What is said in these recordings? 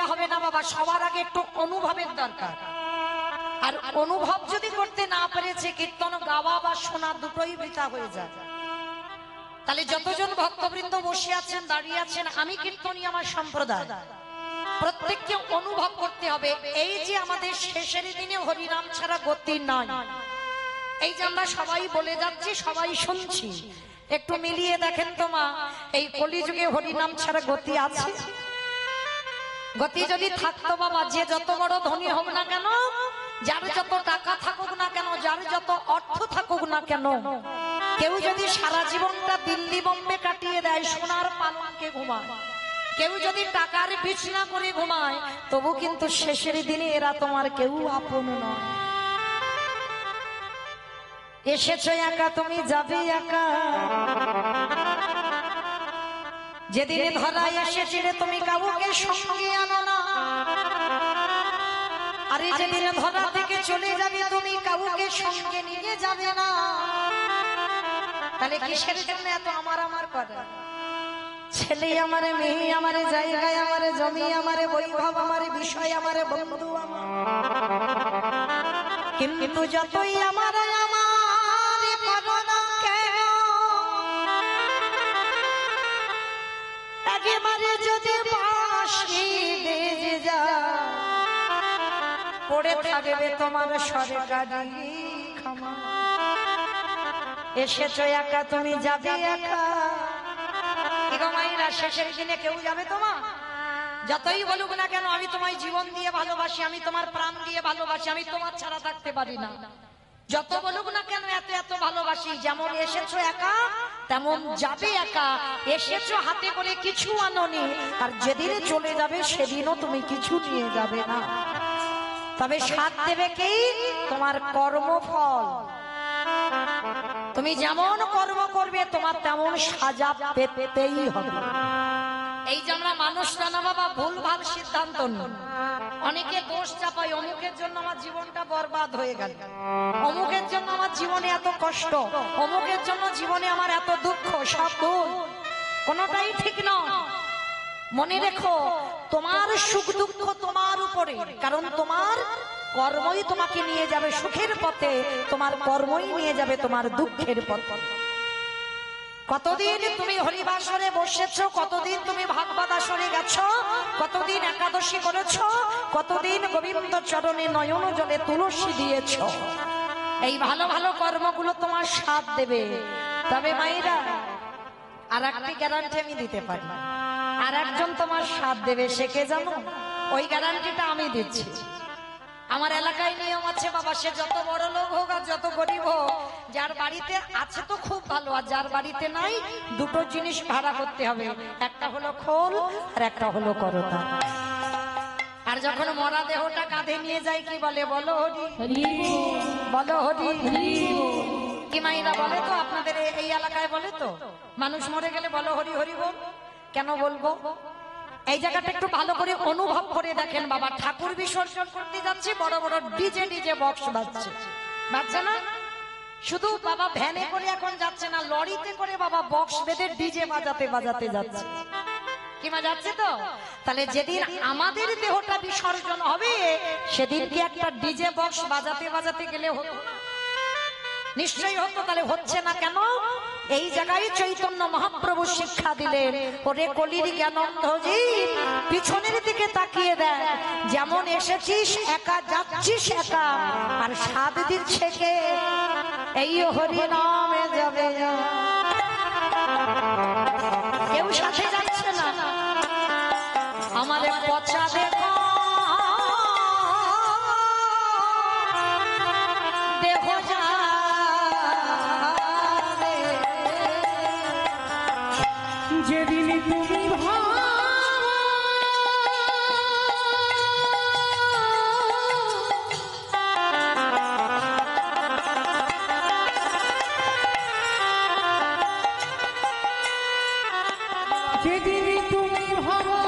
বললে হবে না বাবা, সবার আগে একটু অনুভবের দরকার। আর অনুভব যদি করতে না পেরেছে, কীর্তন গাওয়া বা শোনা দুটোই বৃথা হয়ে যায়। তাহলে যতজন ভক্তবৃন্দ বসে আছেন, দাঁড়িয়ে আছেন, আমি কীর্তনী আমার সম্প্রদায়, প্রত্যেককে অনুভব করতে হবে এই যে আমাদের শেষের দিনে হরিনাম ছাড়া গতি নাই। এই যে আমরা সবাই বলে যাচ্ছি, সবাই শুনছি, একটু মিলিয়ে দেখেন তো মা, এই কলিযুগে হরিনাম ছাড়া গতি আছে? গতি যদি থাকতো বাবা, যে যত বড় ধনী হোক না কেন, যার যত টাকা থাকুক না কেন, যার যত অর্থ থাকুক না কেন, কেউ যদি সারা জীবনটা দিল্লি বোম্বে কাটিয়ে দেয়, সোনার পালঙ্কে ঘুমায়, কেউ যদি টাকার বিছনা করে ঘুমায়, তবু কিন্তু শেষের দিনে এরা তোমার কেউ আপন নয়। এসেছো একা, তুমি যাবে একা। যেদিনে ধরায় এসেছিলে তুমি কাউকে সঙ্গে আনো না, আরে যেদিনে ধরা থেকে চলে যাবে তুমি কাউকে সঙ্গে নিয়ে যাবে না। তাহলে কিসের জন্য এত আমার আমার কথা? ছেলে আমারে, মেয়ে আমারে, জায়গায় আমারে, জমি আমারে, বৈভব আমারে, বিষয় আমারে, বন্ধু আমার, কিন্তু যতই আমার করো না কেন, একেবারে যদি বাঁশি বেজে যায়, পড়ে থাকবে তোমার সরকারি ক্ষমা। এসেছো একা, তুমি যাবে একা। মায়েরা, শেষের দিনে কেউ যাবে তোমার? যতই বলুক না কেন, আমি তোমায় জীবন দিয়ে ভালোবাসি, আমি তোমার প্রাণ দিয়ে ভালোবাসি, আমি তোমার ছাড়া থাকতে পারি না। যত বলুক না কেন, এত এত ভালোবাসি। যেমন এসেছো একা, তেমন যাবে একা। এসেছো হাতে করে কিছু আনোনি, আর যেদিনে চলে যাবে সেদিনও তুমি কিছু নিয়ে যাবে না। তবে সাথ দেবে কি? তোমার কর্মফল। তুমি যেমন কর্ম করবে তোমার তেমন সাজা পেতেই হবে। এই যে আমরা মানুষরা না বাবা, ভুল ভাল সিদ্ধান্ত নিই, অনেকে দোষ চাপায়, অমুকের জন্য আমার জীবনটা বরবাদ হয়ে গেল, অমুকের জন্য আমার জীবনে এত কষ্ট, অমুকের জন্য জীবনে আমার এত দুঃখ। সব ভুল, কোনোটাই ঠিক নয়। মনে রেখো, তোমার সুখ দুঃখ তোমার উপরে, কারণ তোমার কর্মই তোমাকে নিয়ে যাবে সুখের পথে, তোমার কর্মই নিয়ে যাবে তোমার দুঃখের পথে। কতদিন তুমি হরিবাসরে বসেছো, কতদিন তুমি ভাগবত আসরে গেছো, কতদিন একাদশী করেছো, কতদিন গোবিন্দ চরণে নয়ন জলে তুলসী দিয়েছো। এই ভালো ভালো কর্মগুলো তোমার সাথ দেবে। তবে মায়েরা, আর একটি গ্যারান্টি আমি দিতে পারি, আর একজন তোমার সাথ দেবে। সে কে জানো? ওই গ্যারান্টিটা আমি দিচ্ছি। আমার এলাকায় নিয়ম আছে বাবা, সে যত বড় লোক হোক আর যত গরিব হোক, যার বাড়িতে আছে তো খুব ভালো, আর যার বাড়িতে নাই, দুটো জিনিস ভাড়া করতে হবে, একটা হলো খোল আর একটা হলো করতা। আর যখন মরা দেহটা কাঁধে নিয়ে যায়, কি বলে? বলো হরি, বলো হরি। কি মাইরা বলে তো আপনাদের এই এলাকায়? বলে তো, মানুষ মরে গেলে বলো হরি হরি বল। কেন বলবো? এই জায়গাটা একটু ভালো করে অনুভব করে দেখেন বাবা। ঠাকুর বিসর্জন করতে যাচ্ছে, বড় বড় ডিজে বক্স বাজছে, বাজছে না? শুধু বাবা ভ্যানে করে এখন যাচ্ছে না, লরিতে করে বাবা বক্স বেঁধে ডিজে বাজাতে বাজাতে যাচ্ছে। কি যাচ্ছে তো? তাহলে যেদিন আমাদের দেহটা বিসর্জন হবে, সেদিন কি একটা ডিজে বক্স বাজাতে বাজাতে গেলে হতো? নিশ্চয়ই হতো। তাহলে হচ্ছে না কেন? এই জায়গায় চৈতন্য মহাপ্রভু শিক্ষা দিলেন, ওরে কলির জ্ঞানন্ধজি, পিছনের দিকে তাকিয়ে দেয়, যেমন এসেছিস একা, যাচ্ছিস একা, আর সাত দিচ্ছে কে? এই হরি নামে যাবে, কেউ সাথে যাচ্ছে না। আমার পচা দেখো দেহ যা, যেদিন তুমি যেদিন তুমি ভাবো,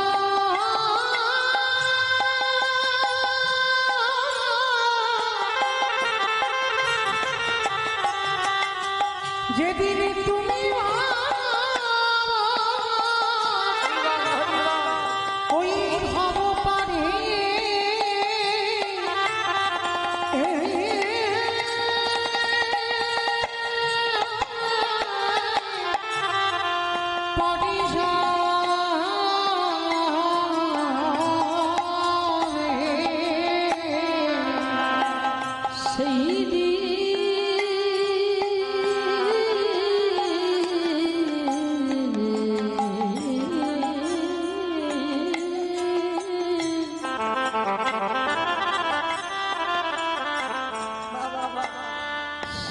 যেদিন তুমি ওই ভাব পারি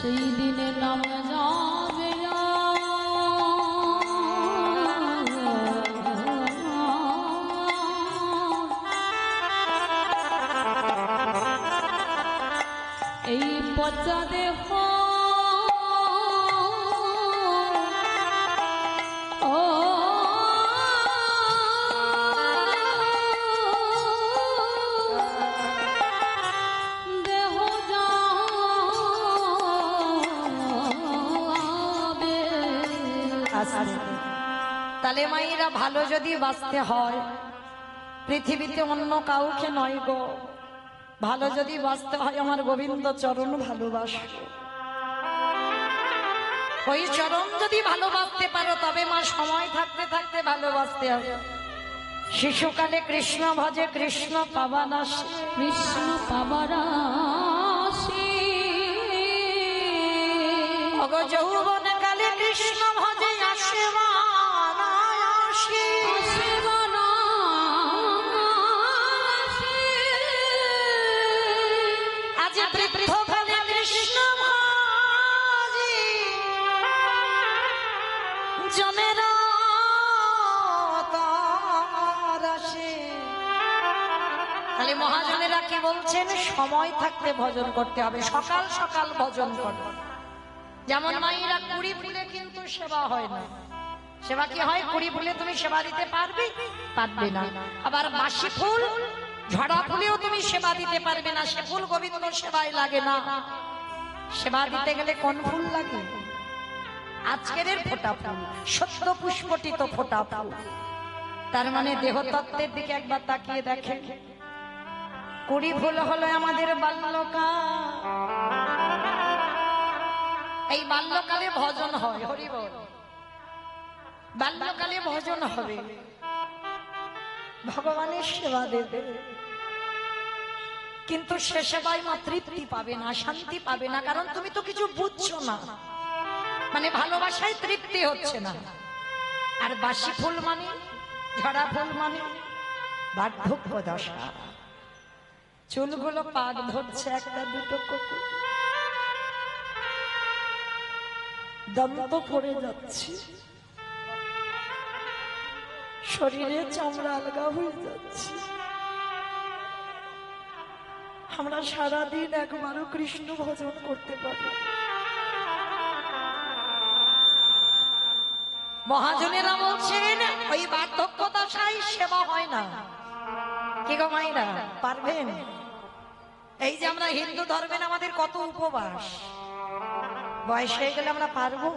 সেই দিনে নাম যাবে এই পচা দেহ তাহলে মায়েরা ভালো যদি বাঁচতে হয় পৃথিবীতে অন্য কাউকে নয় গো, ভালো যদি বাঁচতে হয় আমার গোবিন্দ চরণ ভালোবাসো। ওই চরণ যদি ভালোবাসতে পারো তবে মা সময় থাকতে থাকতে ভালোবাসতে হবে। শিশুকালে কৃষ্ণ ভজে কৃষ্ণ পাবানাসি, কৃষ্ণ পাবানাসি। অগ যৌবন কালে কৃষ্ণ ভজে আসে মহাজনেরা কি বলছেন? সময় থাকতে ভজন করতে হবে, সকাল সকাল ভজন করবে। যেমন মায়েরা কুড়ি ফুলে কিন্তু সেবা হয় না। সেবা কি হয়? কুড়ি ফুলে তুমি সেবা দিতে পারবে? পারবে না। আবার বাসি ফুল ঝড়া ফুলেও তুমি সেবা দিতে পারবে না, সে ফুল গোবিন্দ সেবায় লাগে না। সেবা দিতে গেলে কোন ফুল লাগে? আজকের ফোটা ফুল, সত্য পুষ্পটিত ফোটা ফুল। তার মানে দেহতত্ত্বের দিকে একবার তাকিয়ে দেখে। কুড়ি ফুল হলো আমাদের বাল্যকাল। এই বাল্যকালে ভজন হয়, হরি বল। বাল্যকালে ভজন হবে, ভগবানের সেবা দেবে, কিন্তু সে সেবায় মা তৃপ্তি পাবে না, শান্তি পাবে না, কারণ তুমি তো কিছু বুঝছো না। মানে ভালোবাসায় তৃপ্তি হচ্ছে না। আর বাসি ফুল মানে, ঝরা ফুল মানে বার্ধক্য দশা। চুলগুলো পাক ধরছে, একটা দুটো কুকুর দন্ত পড়ে যাচ্ছে, শরীরে চামড়া আলগা হয়ে যাচ্ছে। আমরা সারাদিন একবারও কৃষ্ণ ভজন করতে পারি। মহাজনেরা বলছেন ওই বার্ধক্য দশায় সেবা হয় না। কি গো মায়েরা, পারবেন? এই যে আমরা হিন্দু ধর্মের আমাদের কত উপবাস, বয়স হয়ে গেলে আমরা পারবো?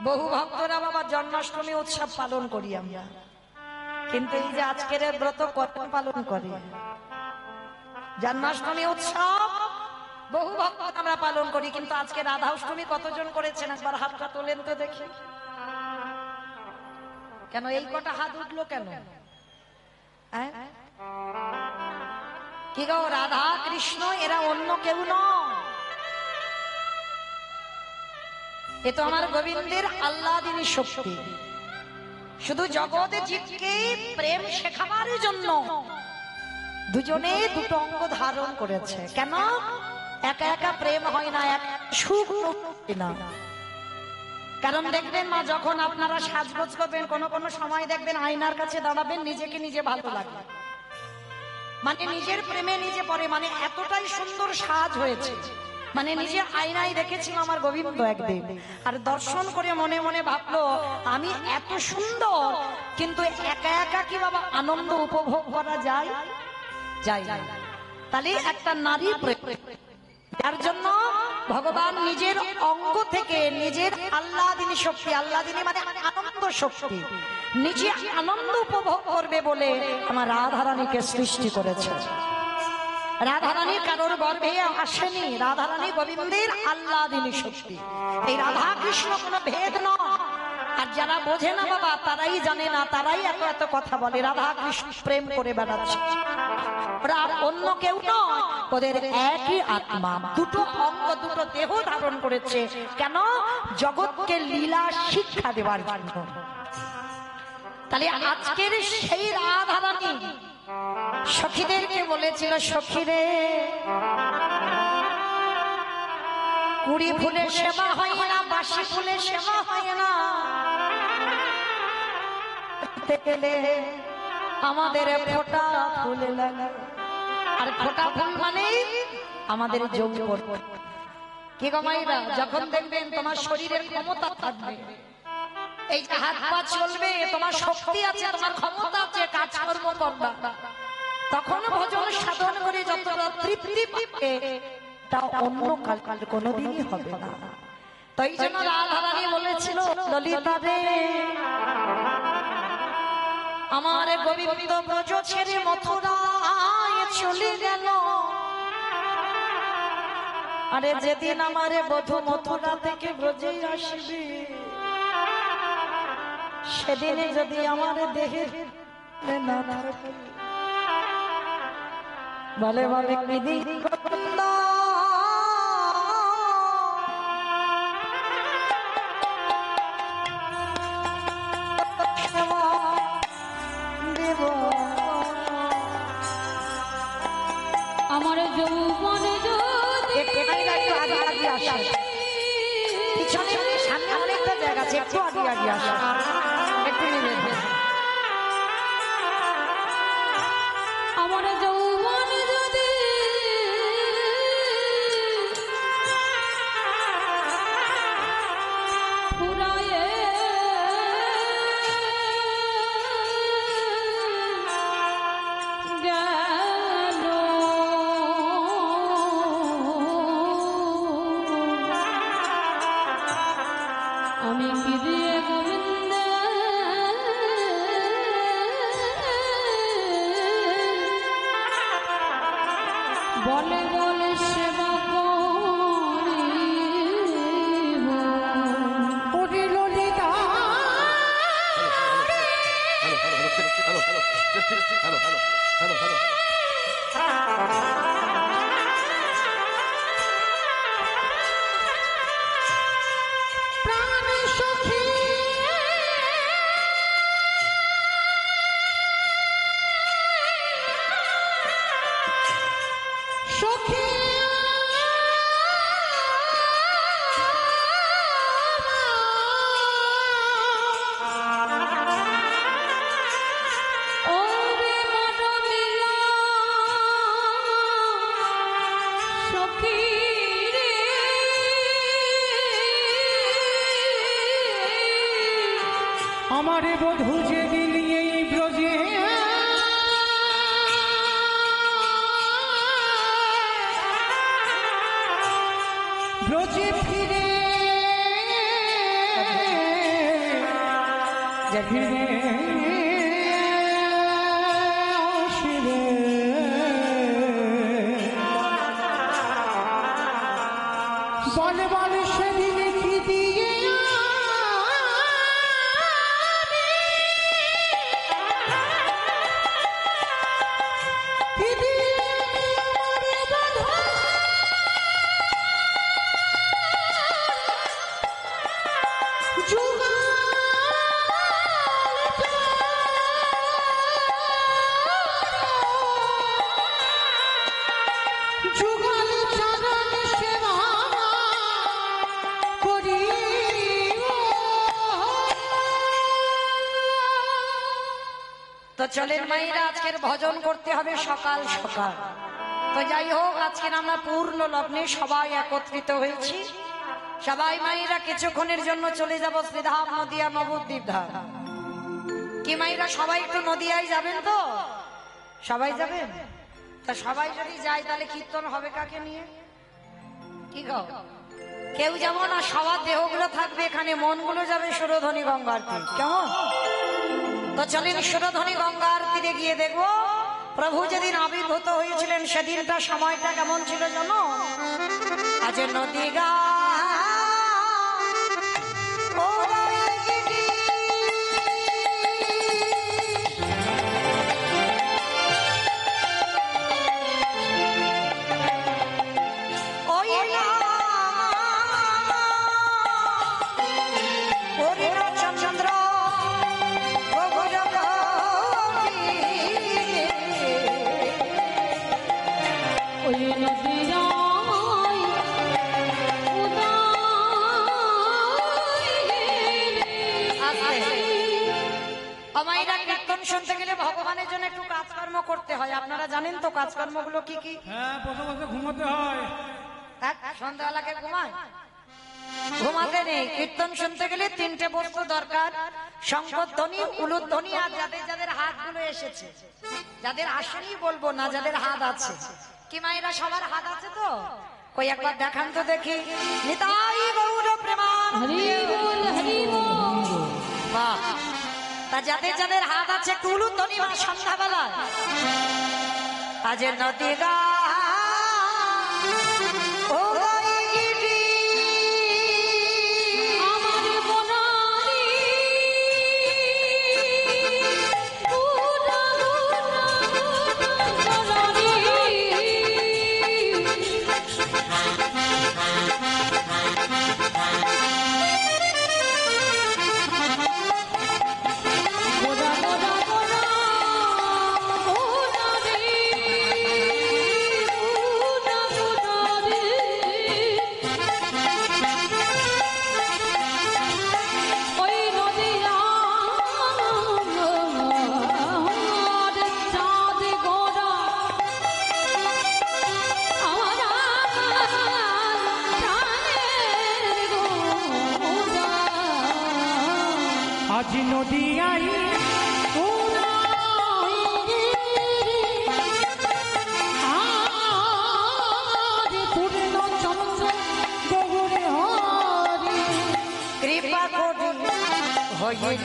বহু ভক্তরা বাবা জন্মাষ্টমী উৎসব পালন করি আমরা, কিন্তু এই যে আজকের ব্রত কত পালন করে? জন্মাষ্টমী উৎসব বহু ভক্ত আমরা পালন করি, কিন্তু আজকে রাধাষ্টমী কতজন করেছেন? একবার হাতটা তোলেন তো দেখি। কেন এই কটা হাত উঠলো কেন? কি গো, রাধা কৃষ্ণ এরা অন্য কেউ নয়, এ তো আমার গোবিন্দের আল্লাদিনী শক্তি। শুধু জগতে জীবকে প্রেম শেখাবার জন্য দুজনে দুটো অঙ্গ ধারণ করেছে। কেন? একা একা প্রেম হয় না, এক সুখ না। কারণ দেখবেন মা, যখন আপনারা সাজগোজ করবেন, কোন কোন সময় দেখবেন আয়নার কাছে দাঁড়াবেন, নিজেকে নিজে ভালো লাগবে, মানে নিজের প্রেমে নিজে পড়ে, মানে এতটাই সুন্দর সাজ হয়েছে। মানে নিজে আয়নায় দেখেছিলাম আমার গোবিন্দ একদিন, আর দর্শন করে মনে মনে ভাবলো আমি এত সুন্দর, কিন্তু একা একা কি বাবা আনন্দ উপভোগ করা যায়? যায়। তাহলে একটা নারী প্রেম, যার জন্য ভগবান নিজের অঙ্গ থেকে নিজের আল্লাদিনী শক্তি, আল্লাদিনী মানে আনন্দ শক্তি, নিজে আনন্দ উপভোগ করবে বলে আমার রাধারানীকে সৃষ্টি করেছে। রাধারানী কারোর গর্ভে আসেনি, রাধারানী গোবিন্দের আল্লাদিনী শক্তি। এই রাধা কৃষ্ণ কোনো ভেদ নয়। আর যারা বোঝে না বাবা, তারাই জানে না, তারাই এত এত কথা বলে। রাধা কৃষ্ণ প্রেম করে বেড়াচ্ছে, ওরা অন্য কেউ নয়, ওদের একই আত্মা, দুটো অঙ্গ দুটো দেহ ধারণ করেছে। কেন? জগৎকে লীলা শিক্ষা দেওয়ার জন্য। তাহলে আজকের সেই রাধারানী সখীদেরকে বলেছিল, সখীরে কুড়ি ফুলের সেবা হয় না, বাসি ফুলের সেবা হয় না। গেলে আমাদের ফোঁটা ফুল লাগে, আর ফোঁটা ফুল মানে আমাদের যৌবন। কি গো মাইরা, যখন দেখবেন তোমার শরীরের ক্ষমতা থাকবে, এই যে হাত পা চলবে, তোমার শক্তি আছে, তোমার ক্ষমতা আছে, কাজকর্ম করবা, তখন ভজন সাধন করে যতটা তৃপ্তি পাবে তা অন্য কাল কোনোদিনই হবে না। তাই জন্য রাধারানী বলেছিল, ললিতা রে আমার গোবিন্দ ব্রজ ছেড়ে মথুরায় চলে গেল। আরে যেদিন আমার বধূ মথুরা থেকে ব্রজে আসবে, সেদিনে যদি আমার দেহে না থাকে, বলে বলে বিধি গোবিন্দ আমার যৌবন পিছনে সামনে অনেকটা জায়গা আছে, একটু আগে আগে আসা, একটু নেবে। আমার যৌবন যদি ফুরায়ে গেল, আমি কি দিয়ে গোবিন্দ বলে বলে সেবা করিব। ওরে ললিতা প্রাণ সখী সখী ওরে মন মিলা সখী রে, আমারে বধূ যেদিন এই ব্রজে ব্রজে ফিরে ফিরে আসিবে, বলে বলে সেদিন কি দিয়ে কি দিয়ে আমারে বাঁধা যুগল চরণ সেবা করিব। তো চলেন মাইরা, আজকের ভজন করতে হবে সকাল সকাল। তো যাই হোক, আজকের আমরা পূর্ণ লগ্নে সবাই একত্রিত হয়েছি। সবাই মাইরা কিছুক্ষণের জন্য চলে যাব শ্রীধাম নদিয়া নবদ্বীপ ধাম। কি মাইরা সবাই একটু নদিয়ায় যাবেন তো? সবাই যাবেন? তা সবাই যদি যায় তাহলে কীর্তন হবে কাকে নিয়ে? কি গো, কেউ যেমন না, সবার দেহগুলো থাকবে এখানে, মনগুলো যাবে সুরধ্বনি গঙ্গার তীর। কেমন? তো চলেন সুরধ্বনি গঙ্গার তীরে গিয়ে দেখবো প্রভু যেদিন আবির্ভূত হয়েছিলেন সেদিনটা সময়টা কেমন ছিল জানো? আজ নদী গা ওই নদিয়ায় কাজকর্ম করতে হয়, আপনারা জানেন তো কাজকর্মগুলো কি কি? হ্যাঁ, বসে বসে ঘুমোতে হয়। সন্ধ্যাবেলাকে ঘুমায়? ঘুমাতে নেই। কীর্তন শুনতে গেলে তিনটে বস্তু দরকার, শঙ্খধ্বনি, উলুধ্বনি, আর যাদের যাদের হাতগুলো এসেছে, যাদের আসেনি বলবো না, যাদের হাত আছে। কি মায়েরা সবার হাত আছে তো? কই একবার দেখান তো দেখি। নিতাই গৌর প্রেমানন্দে। বাহ, তা যাদের যাদের হাত আছে একটু উলুধ্বনি বা সন্ধ্যাবেলা। আজ নদী গা আজ নদিয়াই কৃপা করি হইল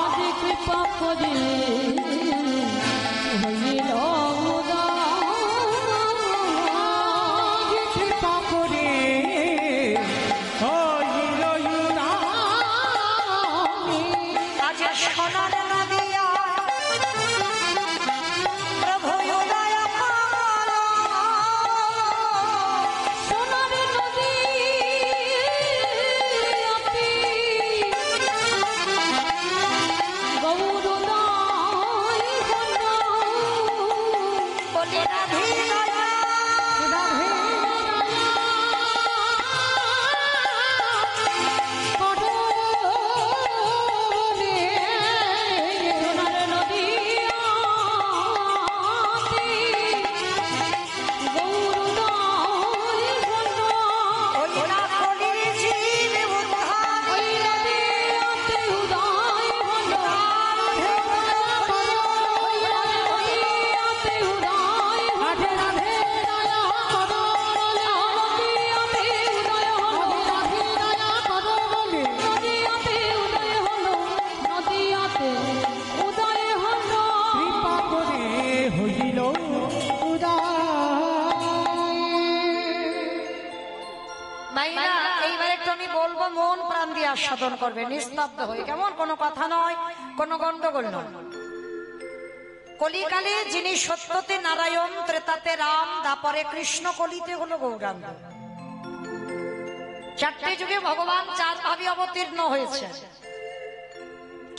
আজ কৃপা করে হইল কৃপা করে আজ সোনার নদিয়া প্রভু উদয় করো। সোনার নদী গৌরদাই বলি রাধে দয়া। ওই না কলির জীব উদ্ধার। কৃপা করে হইল মাইরা এইবার একটু আমি বলবো, মন প্রাণ দিয়ে আস্বাদন করবে, নিস্তব্ধ হয়ে, কেমন? কোনো কথা নয়, কোনো গন্ডগোল নয়। কলিকালে যিনি সত্যতে নারায়ণ, ত্রেতাতে রাম, দাপরে কৃষ্ণ, কলিতে হলো গৌরাঙ্গ। চারটে যুগে ভগবান চার ভাবে অবতীর্ণ হয়েছে,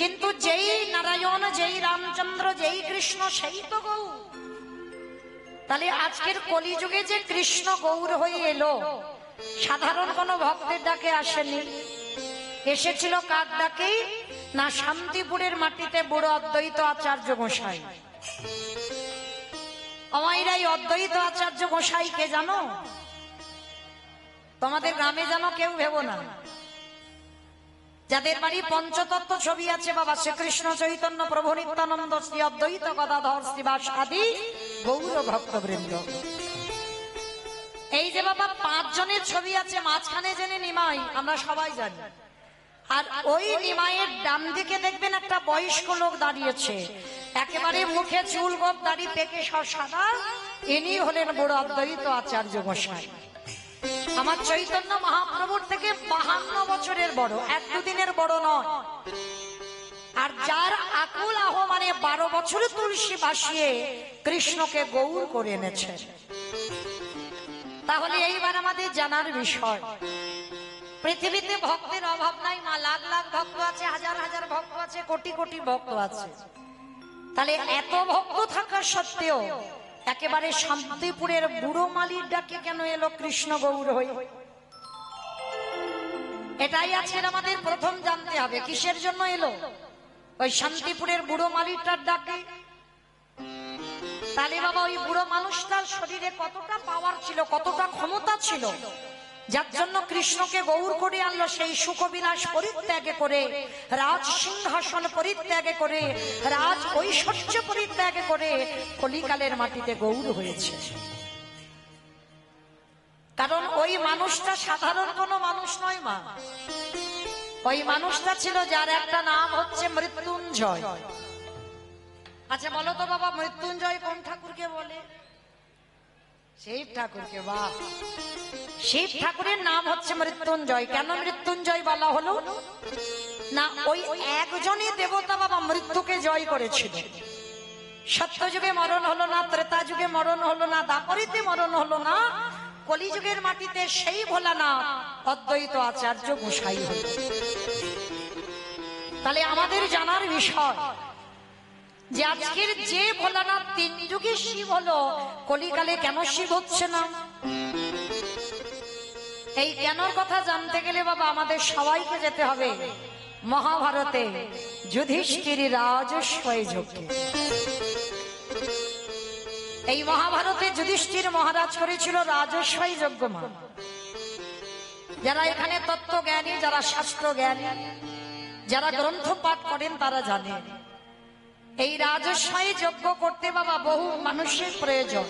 কিন্তু যেই নারায়ণ, যেই রামচন্দ্র, যেই কৃষ্ণ, সেই তো গৌর। তাহলে আজকের কলিযুগে যে কৃষ্ণ গৌর হয়ে এলো, সাধারণ কোন ভক্তের ডাকে আসেনি, এসেছিল কার ডাকেই? না, শান্তিপুরের মাটিতে বুড়ো অদ্বৈত আচার্য গোসাই। আমাদের এই অদ্বৈত আচার্য গোসাই কে জানো? তোমাদের গ্রামে জানো কেউ ভেবো না। যাদের বাড়ি পঞ্চতত্ত্ব ছবি আছে, বাবা শ্রীকৃষ্ণ, চৈতন্য প্রভু নিত্যানন্দ, শ্রী অদ্বৈত গদাধর, শ্রীবাস আদি গৌর ভক্তবৃন্দ। এই যে বাবা 5 জনের ছবি আছে, মাঝখানে জেনে নিমাই, আমরা সবাই জানি। আর ওই নিমাইয়ের ডান দিকে দেখবেন একটা বয়স্ক লোক দাঁড়িয়েছে, একেবারে মুখে চুল গোপ, দাড়ি পেকে সব সাদা। ইনি হলেন বুড়ো অদ্বৈত আচার্য গোসাই। আমার চৈতন্য মহাপ্রভুর থেকে 52 বছরের বড়, 1-2 দিনের বড় নয়। আর যার আকুল আহ, মানে 12 বছরে তুলসী ভাসিয়ে কৃষ্ণকে গৌর করে এনেছে। তাহলে এইবার আমাদের জানার বিষয়, পৃথিবীতে ভক্তের অভাব নাই মা। লাখ লাখ ভক্ত আছে, হাজার হাজার ভক্ত আছে, কোটি কোটি ভক্ত আছে। তাহলে এত ভক্ত থাকা সত্ত্বেও একেবারে শান্তিপুরের বুড়ো মালির ডাকে কেন এলো কৃষ্ণ গৌর হয়ে? এটাই আজকের আমাদের প্রথম জানতে হবে, কিসের জন্য এলো? ওই শান্তিপুরের বুড়ো মালিকটার ডাকে। তাহলে বাবা ওই বুড়ো মানুষটার শরীরে কতটা পাওয়ার ছিল, কতটা ক্ষমতা ছিল, যার জন্য কৃষ্ণকে গৌর করে আনলো। সেই সুখবিলাস পরিত্যাগ করে, রাজ সিংহাসন পরিত্যাগ করে, রাজ ঐশ্বর্য পরিত্যাগ করে কলিকালের মাটিতে গৌর হয়েছে। কারণ ওই মানুষটা সাধারণ কোনো মানুষ নয় মা। ওই মানুষটা ছিল যার একটা নাম হচ্ছে মৃত্যুঞ্জয়। আচ্ছা বলো তো বাবা, মৃত্যুঞ্জয় কোন ঠাকুরকে বলে? শিব ঠাকুরকে। বাহ, শিব ঠাকুরের নাম হচ্ছে মৃত্যুঞ্জয়। কেন মৃত্যুঞ্জয় বলা হলো? না, ওই একজনই দেবতা বাবা মৃত্যুকে জয় করেছিল। সত্যযুগে মরণ হলো না, ত্রেতা যুগে মরণ হলো না, দাপরিতে মরণ হলো না, কলিযুগের মাটিতে সেই ভোলানাথ অদ্বৈত আচার্য গোসাই হল। তাহলে আমাদের জানার বিষয় যে আজকের যে ভোলানাথ তিন যুগে শিব হলো, কলিকালে কেন শিব হচ্ছে না? এই কেনর কথা জানতে গেলে বাবা আমাদের সবাইকে যেতে হবে মহাভারতে যুধিষ্ঠির রাজস্বয় যজ্ঞে। এই মহাভারতে যুধিষ্ঠির মহারাজ করেছিল রাজস্বয় যজ্ঞ। মা, যারা এখানে তত্ত্ব জ্ঞানী, যারা শাস্ত্র জ্ঞানী, যারা গ্রন্থ পাঠ করেন তারা জানেন এই রাজস্বয় যজ্ঞ করতে বাবা বহু মানুষের প্রয়োজন।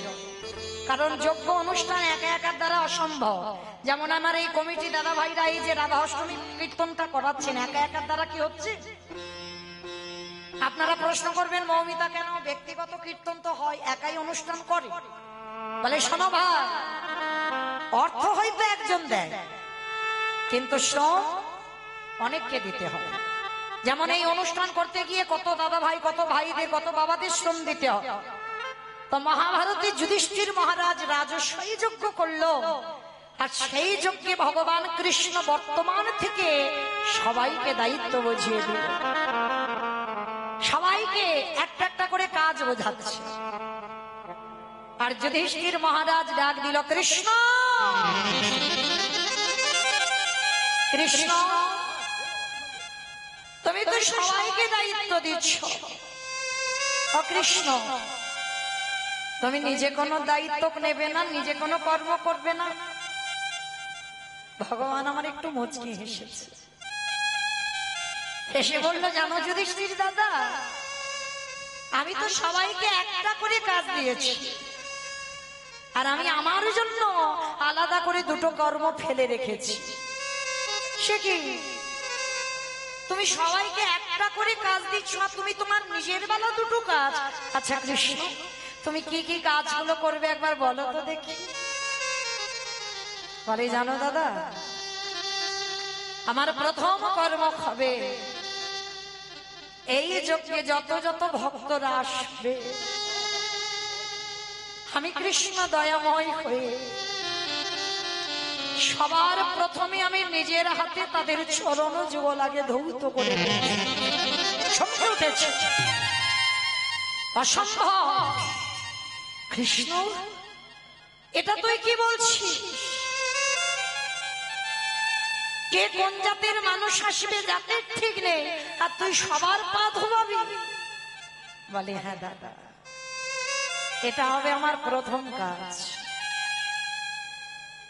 কারণ যজ্ঞ অনুষ্ঠান একা একার দ্বারা অসম্ভব। যেমন আমার এই কমিটি দাদা ভাইরা এই যে রাধা অষ্টমী কীর্তনটা করাচ্ছেন, একা একার দ্বারা কি হচ্ছে? আপনারা প্রশ্ন করবেন মৌমিতা কেন ব্যক্তিগত কীর্তন তো হয়, একাই অনুষ্ঠান করে? বলে শোনো ভাই, অর্থ হয়তো একজন দেয়, কিন্তু শ্রম অনেককে দিতে হবে। যেমন এই অনুষ্ঠান করতে গিয়ে কত দাদা ভাই, কত ভাইদের, কত বাবাদের শ্রম দিতে হয়। তো মহাভারতে যুধিষ্ঠির মহারাজ রাজস্বয় যজ্ঞ করলো, আর সেই যজ্ঞে ভগবান কৃষ্ণ বর্তমান থেকে সবাইকে দায়িত্ব বুঝিয়ে দিল। সবাইকে একটা একটা করে কাজ বোঝাচ্ছে। আর যুধিষ্ঠির মহারাজ ডাক দিল, কৃষ্ণ কৃষ্ণ, তুমি তো সবাইকে দায়িত্ব দিচ্ছ, ও কৃষ্ণ তুমি নিজে কোনো দায়িত্ব নেবে না, নিজে কোনো কর্ম করবে না? ভগবান আমার একটু মুচকি হেসেছে, হেসে বললো, জানো যুধিষ্ঠির দাদা, আমি তো সবাইকে একটা করে কাজ দিয়েছি, আর আমি আমার জন্য আলাদা করে দুটো কর্ম ফেলে রেখেছি। সে কি, তুমি সবাইকে একটা করে কাজ দিচ্ছ, আর তুমি তোমার নিজের বেলা দুটো কাজ? আচ্ছা কৃষ্ণ, তুমি কি কি কাজগুলো করবে একবার বলো তো দেখি। বলে, জানো দাদা, আমার প্রথম কর্ম হবে এই যজ্ঞে যত যত ভক্তরা আসবে, আমি কৃষ্ণ দয়াময় হয়ে সবার প্রথমে আমি নিজের হাতে তাদের চরণ যুগলাগে ধৌত করে সঙ্গে উঠেছে। অসম্ভব কৃষ্ণ, এটা তুই কি বলছিস? কে কোন জাতের মানুষ আসবে জাতের ঠিক নেই, আর তুই সবার পা ধোবাবি? বলে, হ্যাঁ দাদা, এটা হবে আমার প্রথম কাজ।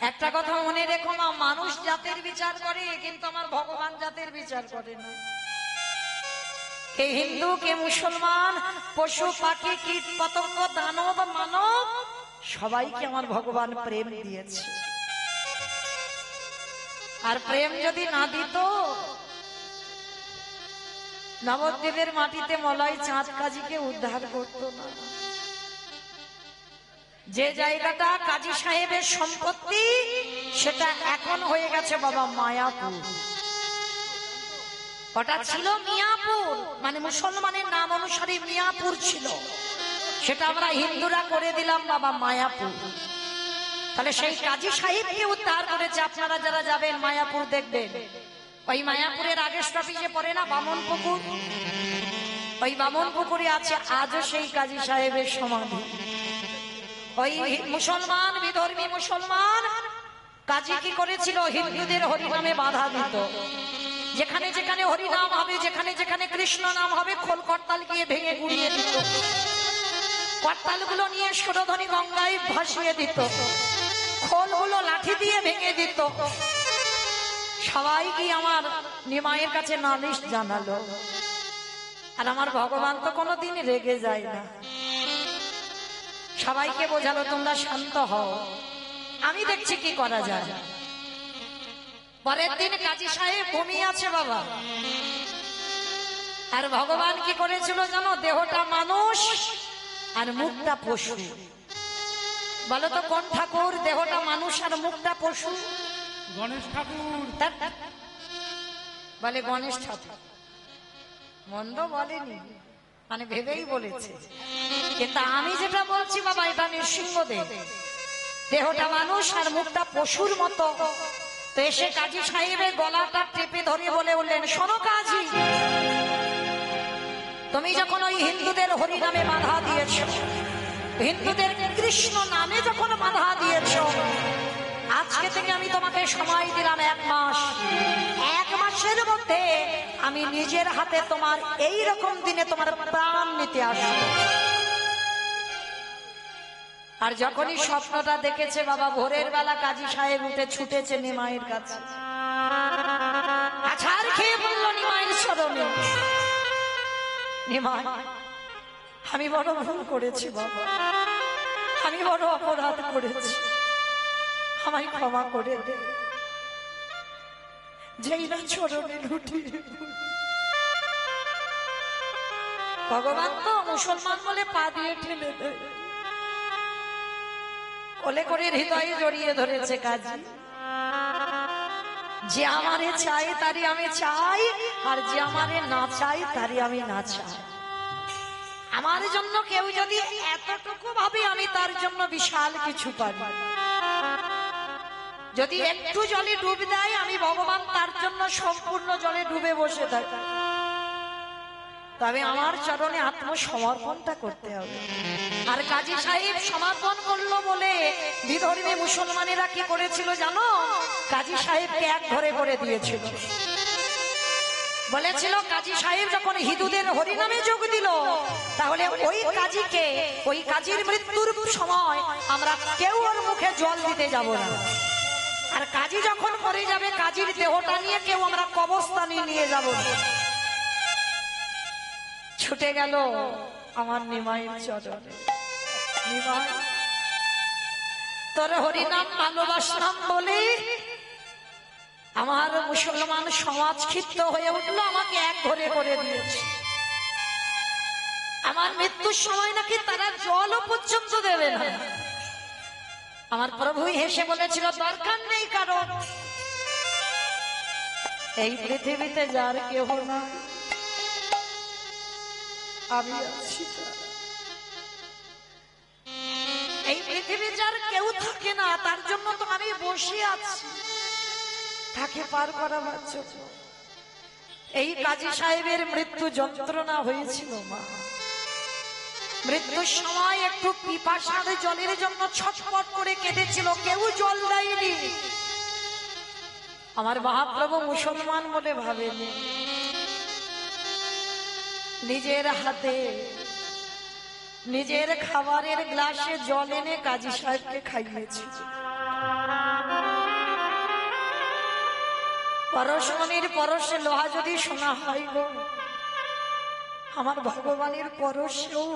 একটা কথা মনে রেখো মা, মানুষ জাতের বিচার করে, কিন্তু আমার ভগবান জাতের বিচার করে না। কে হিন্দু, কে মুসলমান, পশু পাখি, কীট পতঙ্গ, দানব মানব, সবাইকে আমার ভগবান প্রেম দিয়েছে। আর প্রেম যদি না দিত, নবদ্বীপের মাটিতে মলয় চাঁদ কাজীকে উদ্ধার করত না। যে জায়গাটা কাজী সাহেবের সম্পত্তি, সেটা এখন হয়ে গেছে বাবা মায়াপুর। ওটা ছিল মিয়াপুর, মানে মুসলমানের নাম অনুসারে মিয়াপুর ছিল, সেটা আমরা হিন্দুরা করে দিলাম বাবা মায়াপুর। তাহলে সেই কাজী সাহেবকে উদ্ধার করেছে। আপনারা যারা যাবেন মায়াপুর দেখবেন, ওই মায়াপুরের আগের স্টপেজে পড়ে না বামন পুকুর, ওই বামন পুকুরে আছে আজও সেই কাজী সাহেবের সমাধি। ওই মুসলমান, বিধর্মী মুসলমান কাজী কি করেছিল? হিন্দুদের হরিনামে বাধা দিত। যেখানে যেখানে হরি নাম হবে, যেখানে যেখানে কৃষ্ণ নাম হবে, খোল করতাল গিয়ে ভেঙে গুড়িয়ে দিত। করতালগুলো নিয়ে সুরধনী গঙ্গায় ভাসিয়ে দিত, খোলগুলো লাঠি দিয়ে ভেঙে দিত। সবাই কি আমার নিমাইয়ের কাছে নালিশ জানালো। আর আমার ভগবান তো কোনোদিন রেগে যায় না, সবাইকে বোঝালো তোমরা শান্ত হও, আমি দেখছি কি করা যায়। পরের দিন কাজী সাহেব ঘুমিয়ে আছে বাবা, আর ভগবান কি করেছিল জানো? দেহটা মানুষ আর মুখটা পশু। বলো তো কোন ঠাকুর? দেহটা মানুষ আর মুখটা পশু। গণেশ ঠাকুর। বলে গণেশ ঠাকুর, মন্দ বলেনি, মানে ভেবেই বলেছে। কিন্তু আমি যেটা বলছি বাবা, এটা নৃসিংহদেব। দেহটা মানুষ আর মুখটা পশুর মতো। তো এসে কাজী সাহেবের গলাটা টেপে ধরে বলে উঠলেন, শোনো কাজী, তুমি যখন ওই হিন্দুদের হরি নামে বাধা দিয়েছ, হিন্দুদের কৃষ্ণ নামে যখন বাধা দিয়েছ, আজকে থেকে আমি তোমাকে সময় দিলাম 1 মাস। 1 মাসের মধ্যে আমি নিজের হাতে তোমার এই রকম দিনে তোমার প্রাণ নিতে আসবো। আর যখনই স্বপ্নটা দেখেছে বাবা, ভোরের বেলা কাজী সাহেব উঠে ছুটেছে নিমাইয়ের কাছে, আছাড় খেয়ে বলল নিমাইয়ের চরণে, নিমাই, আমি বড় ভুল করেছি বাবা, আমি বড় অপরাধ করেছি, আমায় ক্ষমা করে দে। যেই না চরণে লুটিয়ে ভগবান তো মুসলমান বলে পা দিয়ে ঠেলে দেয়, কোলে করে হৃদয়ে জড়িয়ে ধরেছে কাজী। যে আমারে চাই তারই আমি চাই, আর যে আমারে না চাই তারই আমি না চাই। আমার জন্য কেউ যদি এতটুকু ভাবে, আমি তার জন্য বিশাল কিছু পারি। যদি একটু জলে ডুব দেয়, আমি ভগবান তার জন্য সম্পূর্ণ জলে ডুবে বসে থাকি। তবে আমার চরণে আত্মসমর্পণটা করতে হবে। আর কাজী সাহেব সমর্পণ করলো বলে বিধর্মী মুসলমানেরা কি করেছিল জানো? কাজী সাহেবকে এক ঘরে করে দিয়েছিল। বলেছিল কাজী সাহেব যখন হিন্দুদের হরিনামে যোগ দিল, তাহলে ওই কাজীকে, ওই কাজীর মৃত্যুর সময় আমরা কেউ ওর মুখে জল দিতে যাব না। আর কাজী যখন মরে যাবে, কাজীর দেহটা নিয়ে কেউ আমরা কবরস্থানে নিয়ে যাব না। ছুটে গেল আমার নিমাইয়ের চরণে, নিমাই, তোর হরিনাম ভালোবাসলাম বলে আমার মুসলমান সমাজ ক্ষিপ্ত হয়ে উঠলো, আমাকে এক ঘরে করে দিয়েছে। আমার মৃত্যুর সময় নাকি তারা জলও পর্যন্ত দেবে না। আমার প্রভুই হেসে বলেছিল, দরকার নেই কারণ, এই পৃথিবীতে যার কেহ না, আমি আছি। এই পৃথিবী যার কেউ থাকে না, তার জন্য তো আমি বসে আছি, তাকে পার করাবার জন্য। এই কাজী সাহেবের মৃত্যু যন্ত্রণা হয়েছিল মা। মৃত্যুর সময় একটু পিপাসার জলের জন্য ছটফট করে কেঁদেছিল, কেউ জল দেয়নি। আমার মহাপ্রভু মুসলমান বলে ভাবেনি, নিজের হাতে নিজের খাবারের গ্লাসে জল এনে কাজী সাহেবকে খাইয়েছে। পরশমণির পরশে লোহা যদি শোনা হয় গো, আমার ভগবানের পরশেও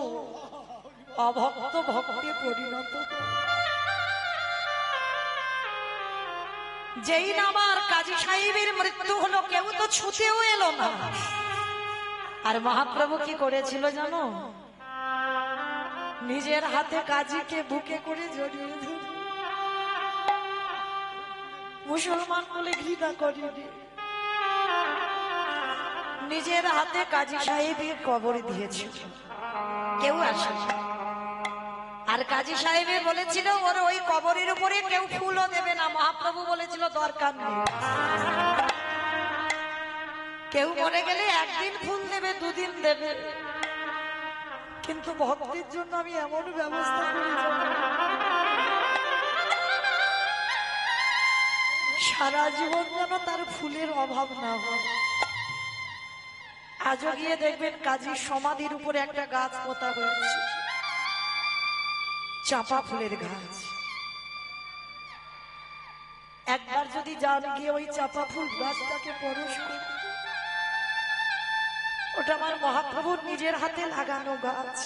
অভক্ত ভক্তে পরিণত। যেই না আমার কাজী সাহেবের মৃত্যু হলো, কেউ তো ছুতেও এলো না। আর মহাপ্রভু কি করেছিল জানো? নিজের হাতে কাজীকে বুকে করে জড়িয়ে ধরে, মুসলমান বলে ঘৃণা করিনি, নিজের হাতে কাজী সাহেবের কবর দিয়েছিল, কেউ আসে। আর কাজী সাহেবে বলেছিল ওর ওই কবরের উপরে কেউ ফুলও দেবে না। মহাপ্রভু বলেছিল দরকার নেই, কেউ মরে গেলে একদিন ফুল দেবে, দুদিন দেবে, কিন্তু ভক্তের জন্য আমি এমন ব্যবস্থা করি সারা জীবন যেন তার ফুলের অভাব না হয়। আজও গিয়ে দেখবেন কাজীর সমাধির উপরে একটা গাছ পোতা হয়েছে, চাপা ফুলের গাছ। একবার যদি যান গিয়ে ওই চাপা ফুল গাছটাকে পরশ করে, ওটা আমার মহাপ্রভুর নিজের হাতে লাগানো গাছ।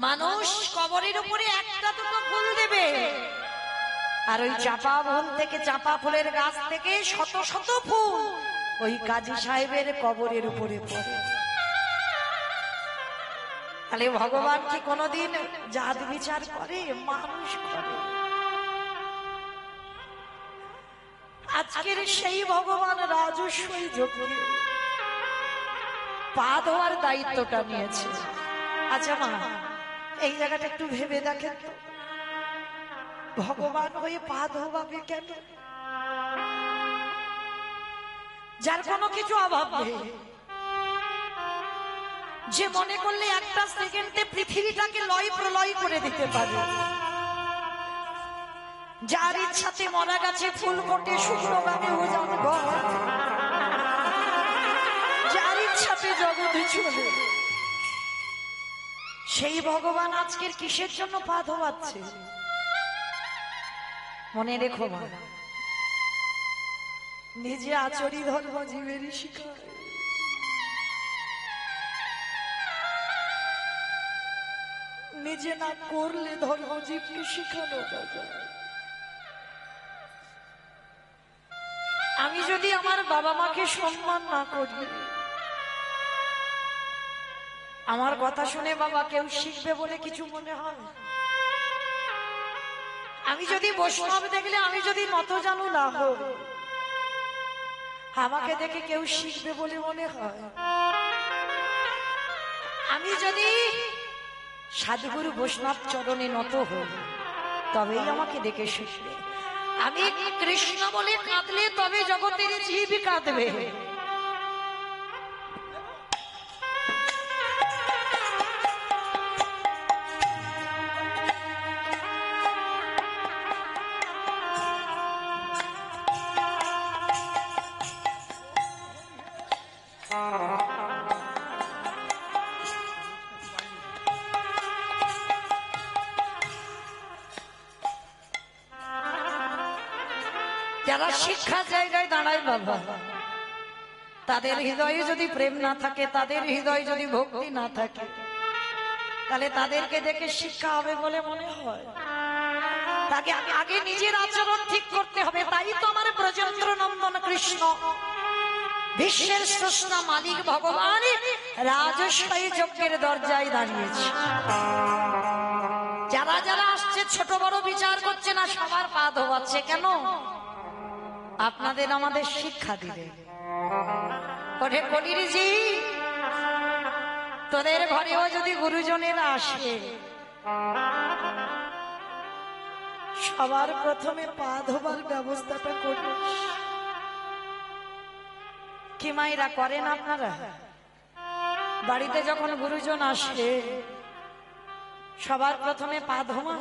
মানুষ কবরের উপরে একটা দুটো ফুল দেবে, আর ওই চাপা ফুল থেকে, চাপা ফুলের গাছ থেকে শত শত ফুল ওই কাজী সাহেবের কবরের উপরে পড়ে। তাহলে ভগবান কি কোনোদিন জাত বিচার করে? মানুষ করে। আজকের সেই ভগবান রাজস্বই যোগে পা ধোয়ার দায়িত্বটা নিয়েছে। আচ্ছা মা, এই জায়গাটা একটু ভেবে দেখেন তো, ভগবান হয়ে পা ধোয়াবে কেন? যার কোনো কিছু অভাব নেই, যে মনে করলে একটা সেকেন্ডে পৃথিবীটাকে লয় প্রলয় করে দিতে পারে, যার ইচ্ছাতে মরা গাছে ফুল ফোটে, শুকনো গানে ওজন গড়, যার ইচ্ছাতে জগতে চলে, সেই ভগবান আজকের কিসের জন্য পা ধোয়াচ্ছে? মনে রেখো মা, নিজে আচরি ধর্ম জীবেরই শিকার। নিজে না করলে ধর্ম জীবকে শিখানো যায়। আমি যদি আমার বাবা মাকে সম্মান না করি, আমার কথা শুনে বাবা কেউ শিখবে বলে কিছু মনে হয়? আমি যদি বৈষ্ণব দেখলে, আমি যদি নত জানু না হই, আমাকে দেখে কেউ শিখবে বলে মনে হয়? আমি যদি সাধুগুরু বৈষ্ণব চরণে নত হই, তবেই আমাকে দেখে শিখবে। আমি কৃষ্ণ বলে কাঁদলে তবে জগতের জীব কাঁদবে। যারা শিক্ষার জায়গায় দাঁড়ায় বাবা, তাদের হৃদয়ে যদি প্রেম না থাকে, তাদের হৃদয়ে যদি ভক্তি না থাকে, তাহলে তাদেরকে দেখে শিক্ষা হবে বলে মনে হয়? তাকে আগে নিজের আচরণ ঠিক করতে হবে। তাই তো আমার ব্রজেন্দ্র নন্দন কৃষ্ণ, বিশ্বের স্রষ্টা মালিক ভগবান রাজস্বী যজ্ঞের দরজায় দাঁড়িয়েছে। যারা যারা আসছে ছোট বড় বিচার করছে না, সবার পা ধোয়াচ্ছে। কেন? আপনাদের আমাদের শিক্ষা দিবে। ওরে কলিরিজি, তোদের ঘরেও যদি গুরুজনেরা আসে, সবার প্রথমে পা ধোবার ব্যবস্থাটা করিস। কি মায়েরা করেন আপনারা? বাড়িতে যখন গুরুজন আসে, সবার প্রথমে পা ধোয়া।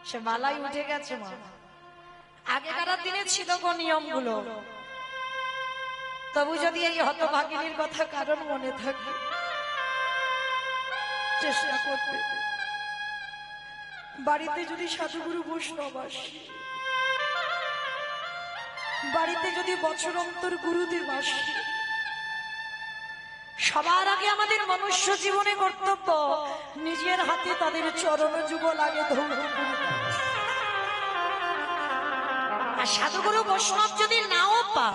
সে মালাই উঠে গেছে মা, আগেকার দিনে ছিল গো নিয়মগুলো। তবু যদি এই হতভাগিনীর কথা কারণ মনে থাকে, চেষ্টা করবে। বাড়িতে যদি সাধুগুরু বৈষ্ণব আসে, বাড়িতে যদি বছর অন্তর গুরুদেব আসে, সবার আগে আমাদের মনুষ্য জীবনে কর্তব্য নিজের হাতে তাদের চরণ যুগল আগে ধৌত করে। আর সাধুগুরু বৈষ্ণব যদি নাও পা,